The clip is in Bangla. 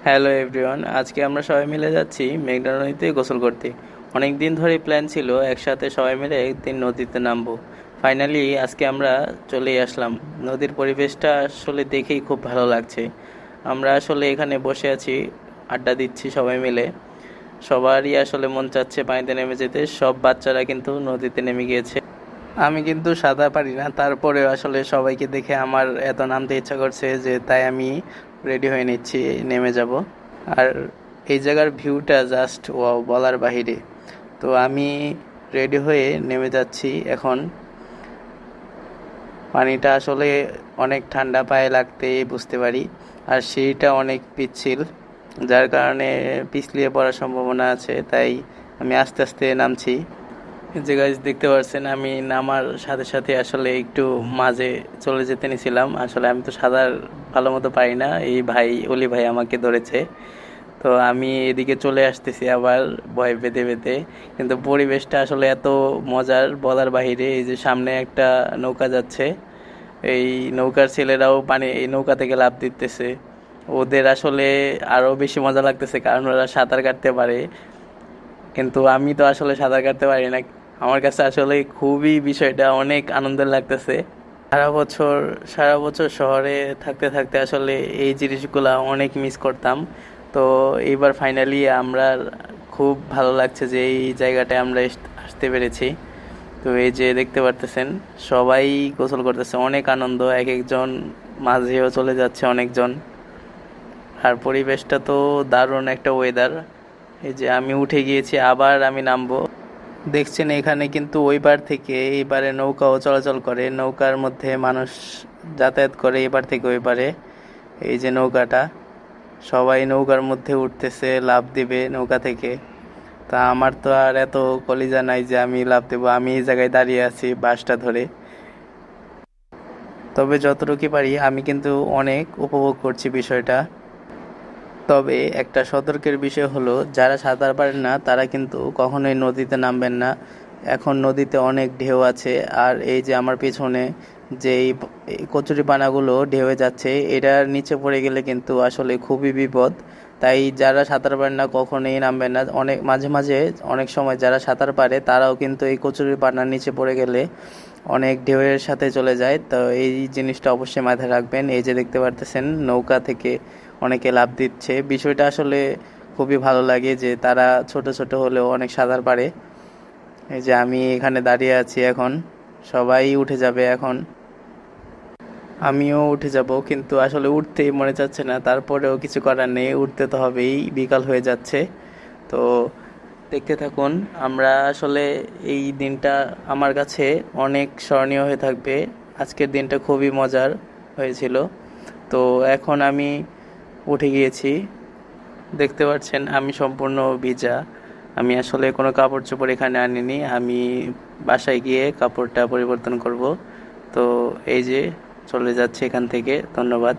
হ্যালো এভরিওয়ান, আজকে আমরা সবাই মিলে যাচ্ছি মেঘনা নদীতে গোসল করতে। অনেক দিন ধরেই প্ল্যান ছিল একসাথে সবাই মিলে একদিন নদীতে নামবো। ফাইনালি আজকে আমরা চলেই আসলাম। নদীর পরিবেশটা আসলে দেখেই খুব ভালো লাগছে। আমরা আসলে এখানে বসে আছি, আড্ডা দিচ্ছি সবাই মিলে। সবারই আসলে মন চাচ্ছে পানিতে নেমে যেতে। সব বাচ্চারা কিন্তু নদীতে নেমে গিয়েছে। আমি কিন্তু সাঁতার পারি না, তারপরেও আসলে সবাইকে দেখে আমার এত নামতে ইচ্ছা করছে যে তাই আমি রেডি হয়ে নিচ্ছি, নেমে যাব। আর এই জায়গার ভিউটা জাস্ট ওয়াও, বলার বাহিরে। তো আমি রেডি হয়ে নেমে যাচ্ছি এখন। পানিটা আসলে অনেক ঠান্ডা, পায়ে লাগতেই বুঝতে পারি। আর সিঁড়িটা অনেক পিচ্ছিল, যার কারণে পিছলিয়ে পড়ার সম্ভাবনা আছে, তাই আমি আস্তে আস্তে নামছি। যে গাইজ দেখতে পাচ্ছেন, আমি নামার সাথে সাথে আসলে একটু মাঝে চলে যেতে নিয়েছিলাম। আসলে আমি তো সাঁতার ভালো মতো পারি না, এই ভাই অলি ভাই আমাকে ধরেছে। তো আমি এদিকে চলে আসতেছি আবার ভয় পেতে পেতে। কিন্তু পরিবেশটা আসলে এত মজার, বলার বাহিরে। এই যে সামনে একটা নৌকা যাচ্ছে, এই নৌকার ছেলেরাও এই নৌকা থেকে লাফ দিতেছে। ওদের আসলে আরো বেশি মজা লাগতেছে, কারণ ওরা সাঁতার কাটতে পারে, কিন্তু আমি তো আসলে সাঁতার কাটতে পারি না। আমার কাছে আসলে খুবই বিষয়টা অনেক আনন্দের লাগতেছে। সারা বছর শহরে থাকতে থাকতে আসলে এই জিনিসগুলা অনেক মিস করতাম। তো এইবার ফাইনালি আমরা, খুব ভালো লাগছে যে এই জায়গাটায় আমরা আসতে পেরেছি। তো এই যে দেখতে পারতেছেন, সবাই গোসল করতেছে, অনেক আনন্দ। এক একজন মাঝেও চলে যাচ্ছে অনেকজন। আর পরিবেশটা তো দারুণ একটা ওয়েদার। এই যে আমি উঠে গিয়েছি, আবার আমি নামবো। দেখছেন এখানে কিন্তু ওই পার থেকে এই পারে নৌকাও চলাচল করে, নৌকার মধ্যে মানুষ যাতায়াত করে এই পার থেকে ওই পারে। এই যে নৌকাটা, সবাই নৌকার মধ্যে উঠতেছে, লাফ দিবে নৌকা থেকে। তা আমার তো আর এত কলিজা নাই যে আমি লাফ দেবো। আমি এই জায়গায় দাঁড়িয়ে আছি বাসটা ধরে। তবে যতটুকু পারি আমি কিন্তু অনেক উপভোগ করছি বিষয়টা। তবে একটা সতর্কের বিষয় হলো, যারা সাঁতার পারেন না তারা কিন্তু কখনোই নদীতে নামবেন না। এখন নদীতে অনেক ঢেউ আছে, আর এই যে আমার পেছনে যে এই কচুরিপানাগুলো ঢেউয়ে যাচ্ছে, এটার নিচে পড়ে গেলে কিন্তু আসলে খুবই বিপদ। তাই যারা সাঁতার পারেন না কখনোই নামবেন না। অনেক মাঝে মাঝে অনেক সময় যারা সাঁতার পারে তারাও কিন্তু এই কচুরিপানার নিচে পড়ে গেলে অনেক ঢেউয়ের সাথে চলে যায়। তো এই জিনিসটা অবশ্যই মাথায় রাখবেন। এই যে দেখতে পারতেছেন নৌকা থেকে অনেকে লাফ দিচ্ছে। বিষয়টা আসলে খুবই ভালো লাগে যে তারা ছোট ছোট হলেও অনেক সাঁতার পারে। এই যে আমি এখানে দাঁড়িয়ে আছি এখন, সবাই উঠে যাবে এখন, আমিও উঠে যাব, কিন্তু আসলে উঠতেই মনে চাচ্ছে না। তারপরেও কিছু করার নেই, উঠতে তো হবেই, বিকাল হয়ে যাচ্ছে। তো দেখতে থাকুন। আমরা আসলে এই দিনটা আমার কাছে অনেক স্মরণীয় হয়ে থাকবে। আজকের দিনটা খুবই মজার হয়েছিল। তো এখন আমি উঠে গিয়েছি, দেখতে পাচ্ছেন আমি সম্পূর্ণ ভিজা। আমি আসলে কোনো কাপড় চোপড় এখানে আনিনি, আমি বাসায় গিয়ে কাপড়টা পরিবর্তন করব। তো এই যে চলে যাচ্ছে এখান থেকে, ধন্যবাদ।